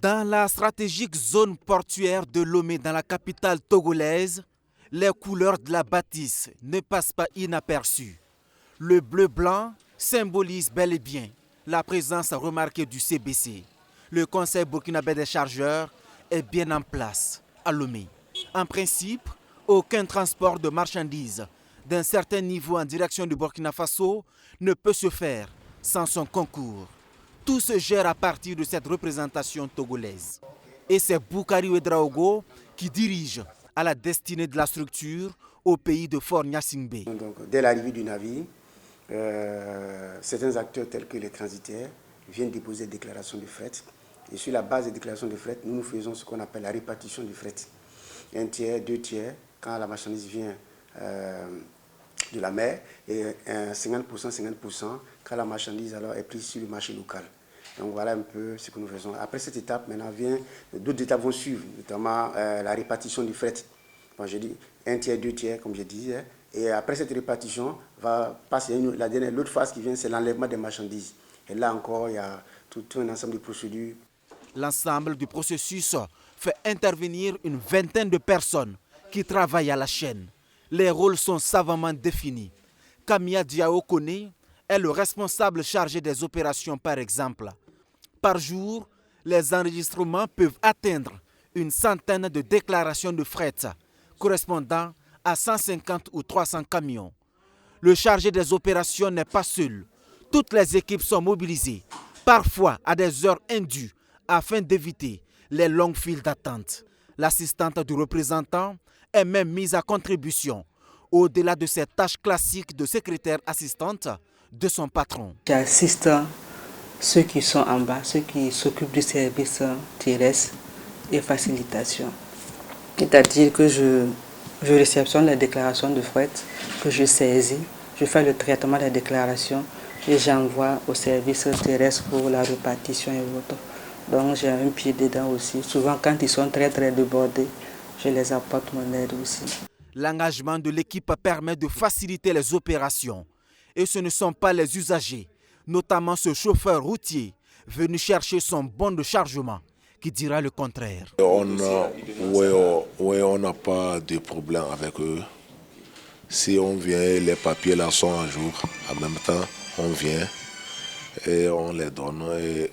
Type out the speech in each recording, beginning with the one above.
Dans la stratégique zone portuaire de Lomé, dans la capitale togolaise, les couleurs de la bâtisse ne passent pas inaperçues. Le bleu-blanc symbolise bel et bien la présence remarquée du CBC. Le Conseil burkinabé des chargeurs est bien en place à Lomé. En principe, aucun transport de marchandises d'un certain niveau en direction du Burkina Faso ne peut se faire sans son concours. Tout se gère à partir de cette représentation togolaise. Et c'est Boukari Ouedraogo qui dirige à la destinée de la structure au pays de Fort Gnassingbé. Donc, dès l'arrivée du navire, certains acteurs tels que les transitaires viennent déposer des déclarations de fret. Et sur la base des déclarations de fret, nous faisons ce qu'on appelle la répartition du fret. Un tiers, deux tiers, quand la marchandise vient de la mer, et 50%, 50% quand la marchandise alors est prise sur le marché local. Donc voilà un peu ce que nous faisons. Après cette étape, maintenant d'autres étapes vont suivre, notamment la répartition du fret. Bon, je dis un tiers, deux tiers, comme je disais. Et après cette répartition, va passer l'autre phase qui vient, c'est l'enlèvement des marchandises. Et là encore, il y a tout un ensemble de procédures. L'ensemble du processus fait intervenir une vingtaine de personnes qui travaillent à la chaîne. Les rôles sont savamment définis. Kamia Diao Kone est le responsable chargé des opérations par exemple. Par jour, les enregistrements peuvent atteindre une centaine de déclarations de fret correspondant à 150 ou 300 camions. Le chargé des opérations n'est pas seul. Toutes les équipes sont mobilisées, parfois à des heures indues, afin d'éviter les longues files d'attente. L'assistante du représentant est même mise à contribution, au-delà de ses tâches classiques de secrétaire assistante de son patron. J'assiste ceux qui sont en bas, ceux qui s'occupent du service terrestre et facilitation. C'est-à-dire que je réceptionne les déclarations de fret, que je saisis, je fais le traitement des déclarations et j'envoie au service terrestre pour la répartition et autres. Donc j'ai un pied dedans aussi. Souvent quand ils sont très débordés, je les apporte mon aide aussi. L'engagement de l'équipe permet de faciliter les opérations. Et ce ne sont pas les usagers, notamment ce chauffeur routier, venu chercher son bon de chargement, qui dira le contraire. On n'a pas de problème avec eux. Si on vient, les papiers là sont à jour. En même temps, on vient et on les donne et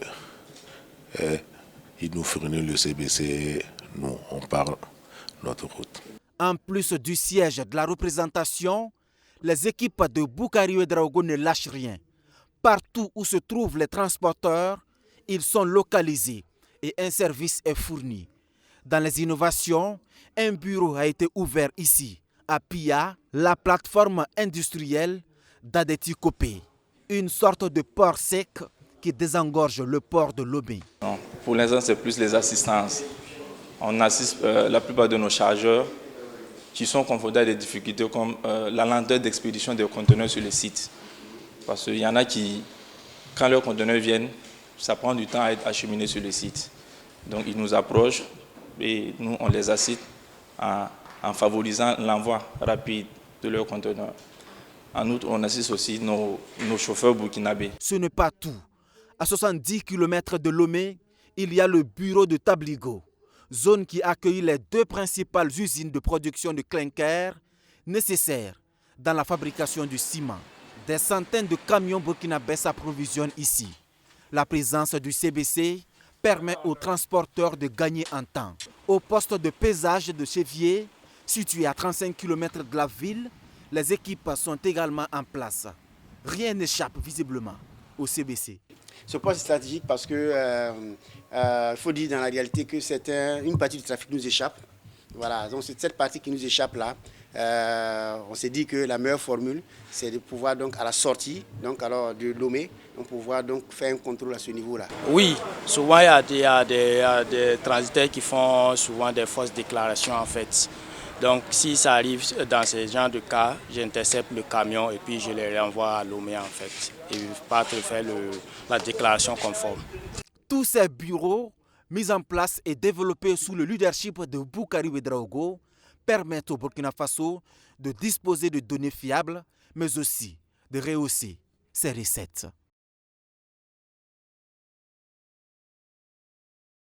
ils nous fournissent le CBC et nous, on part notre route. En plus du siège de la représentation, les équipes de Boukari Ouedraogo ne lâchent rien. Partout où se trouvent les transporteurs, ils sont localisés et un service est fourni. Dans les innovations, un bureau a été ouvert ici, à Pia, la plateforme industrielle d'Adeti Kopé, une sorte de port sec qui désengorge le port de Lomé. Pour l'instant, c'est plus les assistances. On assiste la plupart de nos chargeurs qui sont confrontés à des difficultés comme la lenteur d'expédition des conteneurs sur les sites. Parce qu'il y en a qui, quand leurs conteneurs viennent, ça prend du temps à être acheminé sur le site. Donc ils nous approchent et nous, on les assiste en favorisant l'envoi rapide de leurs conteneurs. En outre, on assiste aussi nos chauffeurs burkinabés. Ce n'est pas tout. À 70 km de Lomé, il y a le bureau de Tabligo, zone qui accueille les deux principales usines de production de clinker nécessaires dans la fabrication du ciment. Des centaines de camions burkinabés s'approvisionnent ici. La présence du CBC permet aux transporteurs de gagner en temps. Au poste de pesage de Chevier, situé à 35 km de la ville, les équipes sont également en place. Rien n'échappe visiblement au CBC. Ce poste est stratégique parce que faut dire dans la réalité que une partie du trafic nous échappe. Voilà, donc c'est cette partie qui nous échappe là. On s'est dit que la meilleure formule, c'est de pouvoir donc à la sortie, donc alors de Lomé, on pouvoir donc faire un contrôle à ce niveau-là. Oui, souvent il y a des transitaires qui font souvent des fausses déclarations en fait. Donc si ça arrive dans ce genre de cas, j'intercepte le camion et puis je les renvoie à Lomé en fait. Et pas faire la déclaration conforme. Tous ces bureaux mis en place et développés sous le leadership de Boukari Ouedraogo permettent au Burkina Faso de disposer de données fiables, mais aussi de rehausser ses recettes.